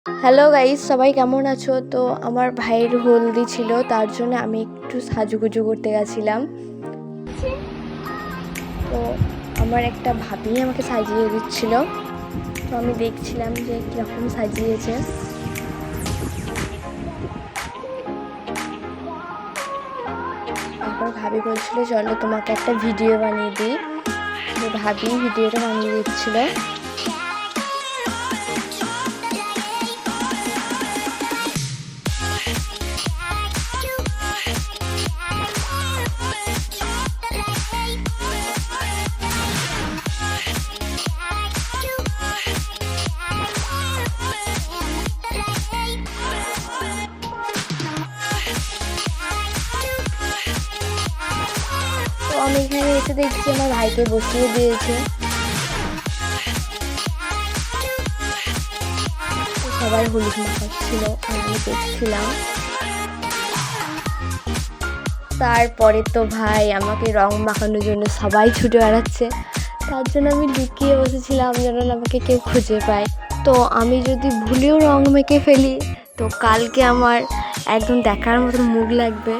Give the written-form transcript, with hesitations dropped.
Hello guys, সবাই কেমন আছো? তো আমার ভাইয়ের হলদি ছিল, তার জন্য আমি একটু সাজুগুজু করতে গেছিলাম। তো আমার একটা ভাবি আমাকে সাজিয়ে দিচ্ছিল, তো আমি দেখছিলাম যে কীরকম সাজিয়েছে। তারপর ভাবি বলছিল চলো তোমাকে একটা ভিডিও বানিয়ে দিই, তো ভাবি ভিডিওটা বানিয়ে দিচ্ছিল। তো আমি এখানে এসে দেখছি আমার ভাইকে বসিয়ে দিয়েছে। সবাই হলুদ মাখাচ্ছিল আর আমি দেখছিলাম। তারপরে তো ভাই আমাকে রং মাখানোর জন্য সবাই ছুটে বেড়াচ্ছে, তার জন্য আমি লুকিয়ে বসেছিলাম যেন আমাকে কেউ খুঁজে পায়। তো আমি যদি ভুলেও রং মেখে ফেলি তো কালকে আমার একদম দেখার মতন মুখ লাগবে।